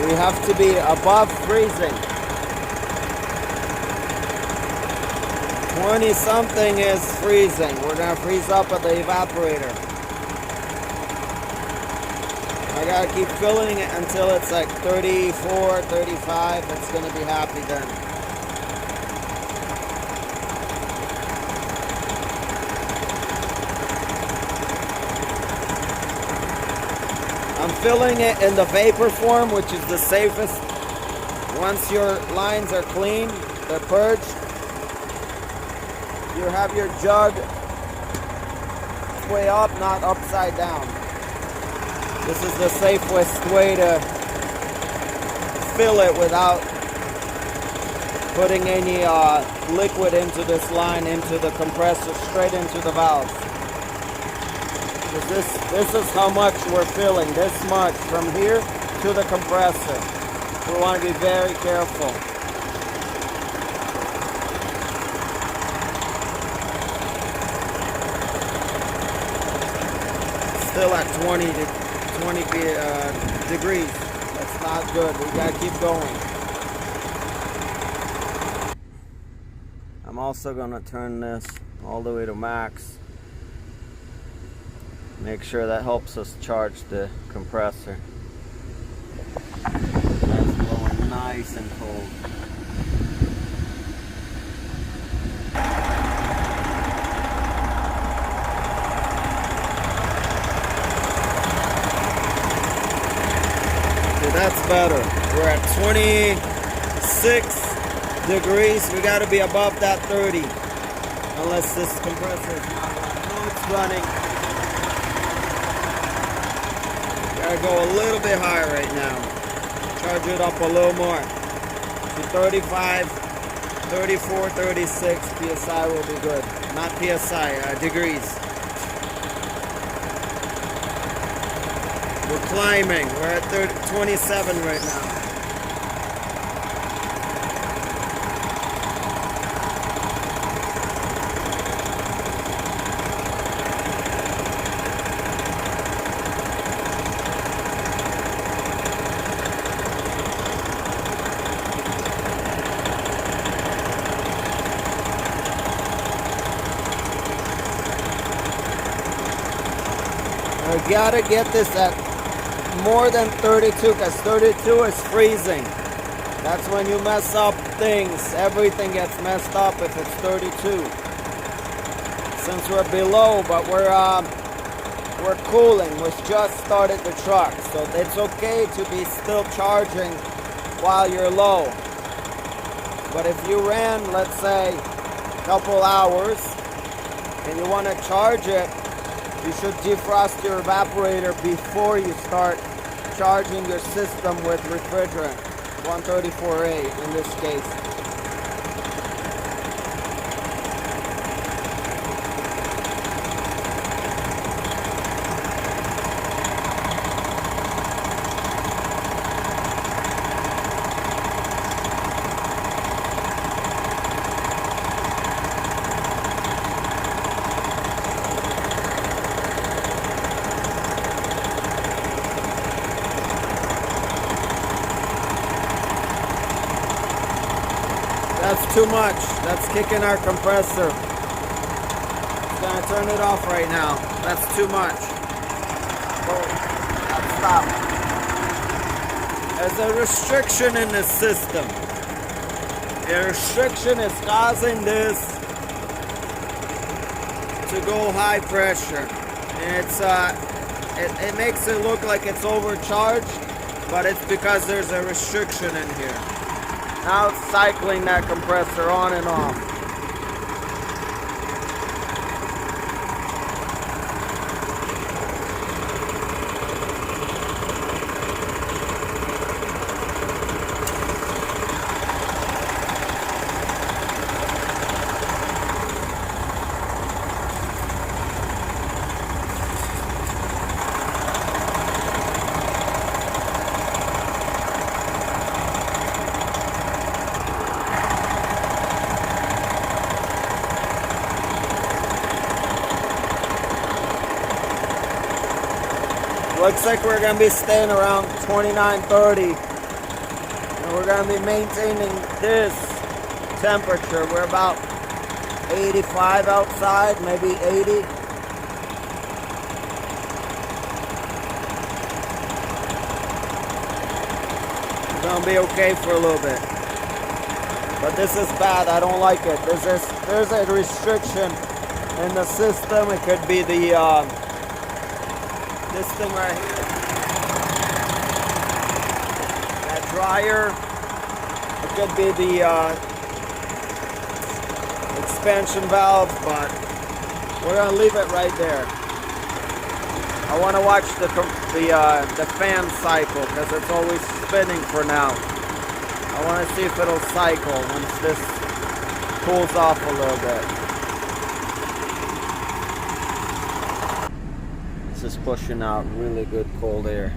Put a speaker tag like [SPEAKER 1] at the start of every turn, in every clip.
[SPEAKER 1] We have to be above freezing. 20 something is freezing. We're gonna freeze up at the evaporator. I gotta keep filling it until it's like 34, 35. It's gonna be happy then. I'm filling it in the vapor form, which is the safest. Once your lines are clean, they're purged, you have your jug way up, not upside down. This is the safest way to fill it without putting any liquid into this line, into the compressor, straight into the valve. This is how much we're filling, this much from here to the compressor. We want to be very careful. Still at 20 degrees. That's not good. We gotta keep going. I'm also gonna turn this all the way to max. Make sure that helps us charge the compressor. That's blowing nice and cold. Okay, that's better. We're at 26 degrees. We got to be above that 30. Unless this compressor is not running. No, it's running. Gotta go a little bit higher right now. Charge it up a little more. To 35, 34, 36 PSI will be good. Not PSI, degrees. We're climbing. We're at 27 right now. I gotta get this at more than 32, because 32 is freezing. That's when you mess up things. Everything gets messed up if it's 32. Since we're below, but we're cooling. We just started the truck, so it's okay to be still charging while you're low. But if you ran, let's say, a couple hours and you want to charge it, you should defrost your evaporator before you start charging your system with refrigerant, 134A in this case. That's too much. That's kicking our compressor. It's gonna turn it off right now. That's too much. Oh, that's stop. There's a restriction in the system. The restriction is causing this to go high pressure. And it makes it look like it's overcharged, but it's because there's a restriction in here. Now it's cycling that compressor on and off. Looks like we're going to be staying around 29, 30 And we're going to be maintaining this temperature. We're about 85 outside, maybe 80. It's going to be okay for a little bit. But this is bad. I don't like it. There's a restriction in the system. It could be the this thing right here, that dryer. It could be the expansion valve, but we're gonna leave it right there. I want to watch the fan cycle because it's always spinning for now. I want to see if it'll cycle once this cools off a little bit. This is pushing out really good cold air.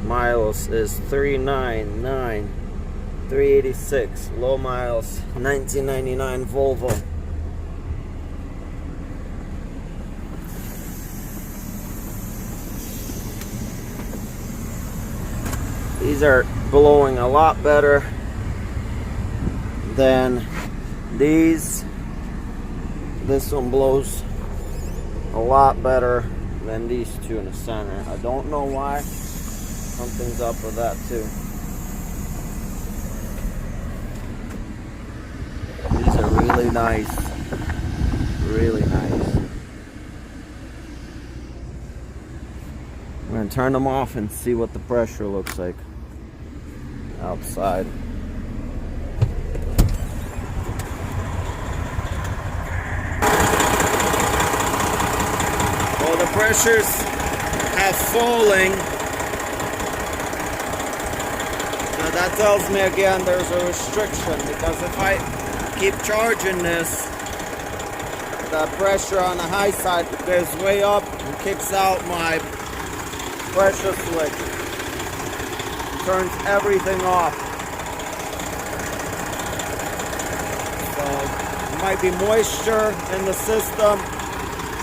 [SPEAKER 1] Miles is 399, 386. Low miles, 1999 Volvo. These are blowing a lot better than these. This one blows a lot better than these two in the center. I don't know why. Something's up with that too. These are really nice. Really nice. I'm going to turn them off and see what the pressure looks like outside. Well, the pressures have fallen. So that tells me again there's a restriction, because if I keep charging this, the pressure on the high side goes way up and kicks out my pressure switch. Turns everything off. So there might be moisture in the system.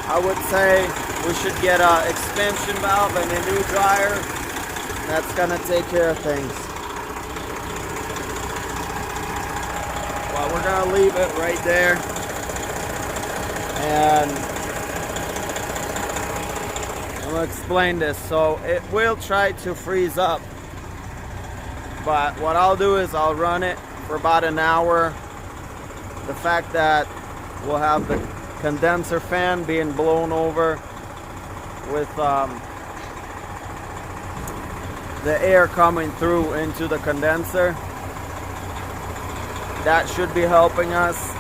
[SPEAKER 1] I would say we should get an expansion valve and a new dryer. That's gonna take care of things. Well, we're gonna leave it right there. And I'm gonna explain this. So it will try to freeze up, but what I'll do is I'll run it for about an hour. The fact that we'll have the condenser fan being blown over with the air coming through into the condenser, that should be helping us.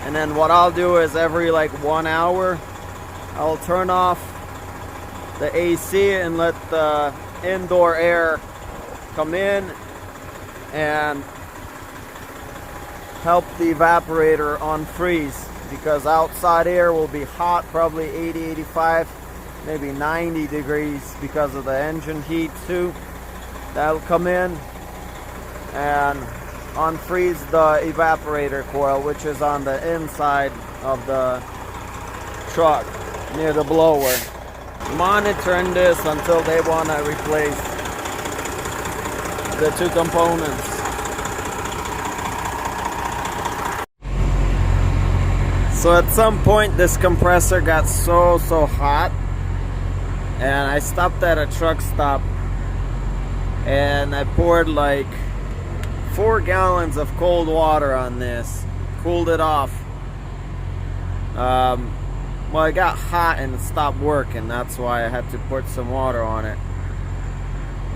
[SPEAKER 1] And then what I'll do is every like 1 hour I'll turn off the AC and let the indoor air come in and help the evaporator unfreeze, because outside air will be hot, probably 80, 85, maybe 90 degrees because of the engine heat too. That'll come in and unfreeze the evaporator coil, which is on the inside of the truck near the blower. Monitoring this until they want to replace the two components. So at some point this compressor got so hot, and I stopped at a truck stop and I poured like 4 gallons of cold water on this, cooled it off. Well, it got hot and it stopped working. That's why I had to put some water on it.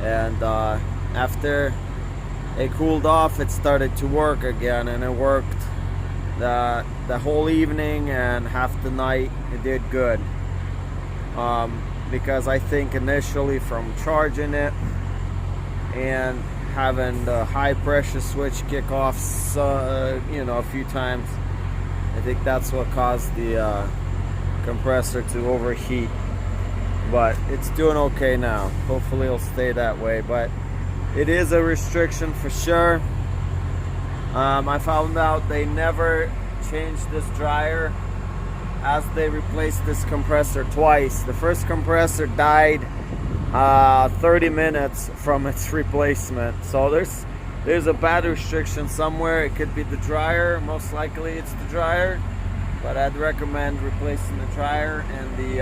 [SPEAKER 1] And after it cooled off, it started to work again, and it worked the whole evening and half the night. It did good. Because I think initially from charging it and having the high pressure switch kick off, you know, a few times, I think that's what caused the compressor to overheat. But it's doing okay now. Hopefully it'll stay that way, but it is a restriction for sure. I found out they never changed this dryer as they replaced this compressor twice. The first compressor died 30 minutes from its replacement. So there's a bad restriction somewhere. It could be the dryer, most likely it's the dryer, but I'd recommend replacing the dryer and the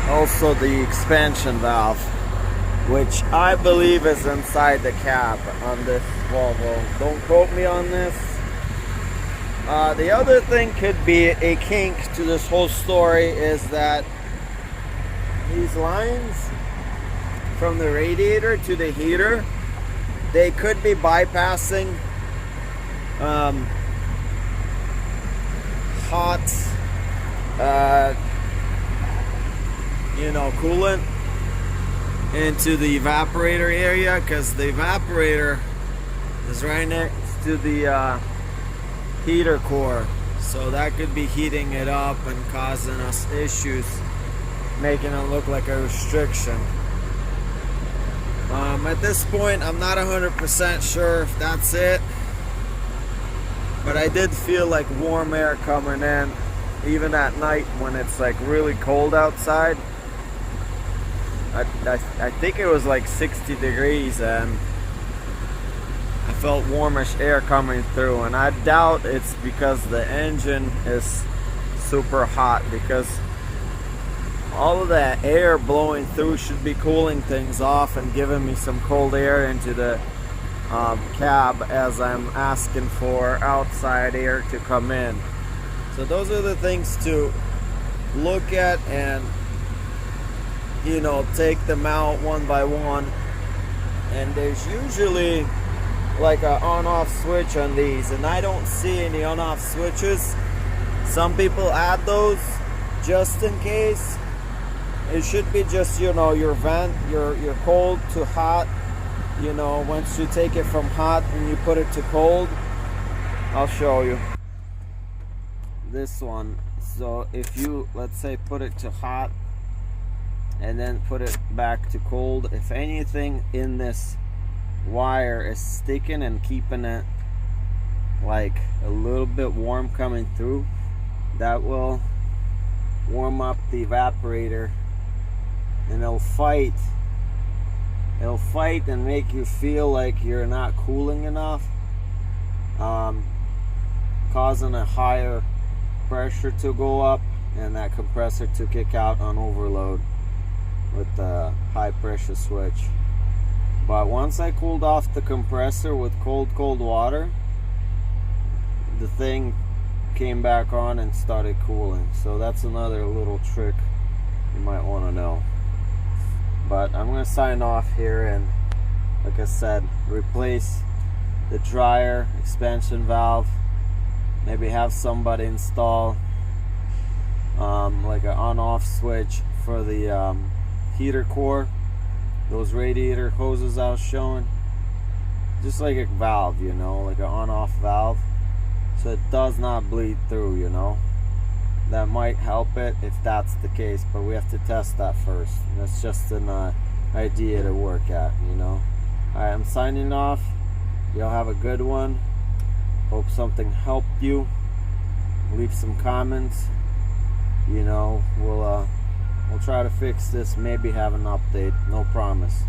[SPEAKER 1] also the expansion valve, which I believe is inside the cab on this Volvo. Don't quote me on this. The other thing could be a kink to this whole story is that these lines from the radiator to the heater, they could be bypassing hot coolant into the evaporator area, because the evaporator is right next to the heater core, so that could be heating it up and causing us issues, making it look like a restriction. At this point, I'm not 100% sure if that's it, but I did feel like warm air coming in, even at night when it's like really cold outside. I think it was like 60 degrees and I felt warmish air coming through, and I doubt it's because the engine is super hot, because all of that air blowing through should be cooling things off and giving me some cold air into the cab as I'm asking for outside air to come in. So those are the things to look at and take them out one by one. And there's usually like an on-off switch on these, and I don't see any on-off switches. Some people add those just in case. It should be just your vent, your cold to hot. Once you take it from hot and you put it to cold, I'll show you this one. So if you, let's say, put it to hot and then put it back to cold, if anything in this wire is sticking and keeping it like a little bit warm coming through, that will warm up the evaporator, and it'll fight and make you feel like you're not cooling enough, causing a higher pressure to go up and that compressor to kick out on overload with the high pressure switch. But once I cooled off the compressor with cold water, the thing came back on and started cooling. So that's another little trick you might want to know. But I'm going to sign off here and, like I said, replace the dryer expansion valve. Maybe have somebody install like an on-off switch for the heater core, those radiator hoses I was showing, just like a valve, like an on-off valve, so it does not bleed through. That might help it if that's the case, but we have to test that first. That's just an idea to work at. Alright, I'm signing off. Y'all have a good one. Hope something helped you. Leave some comments. We'll try to fix this, maybe have an update. No promise.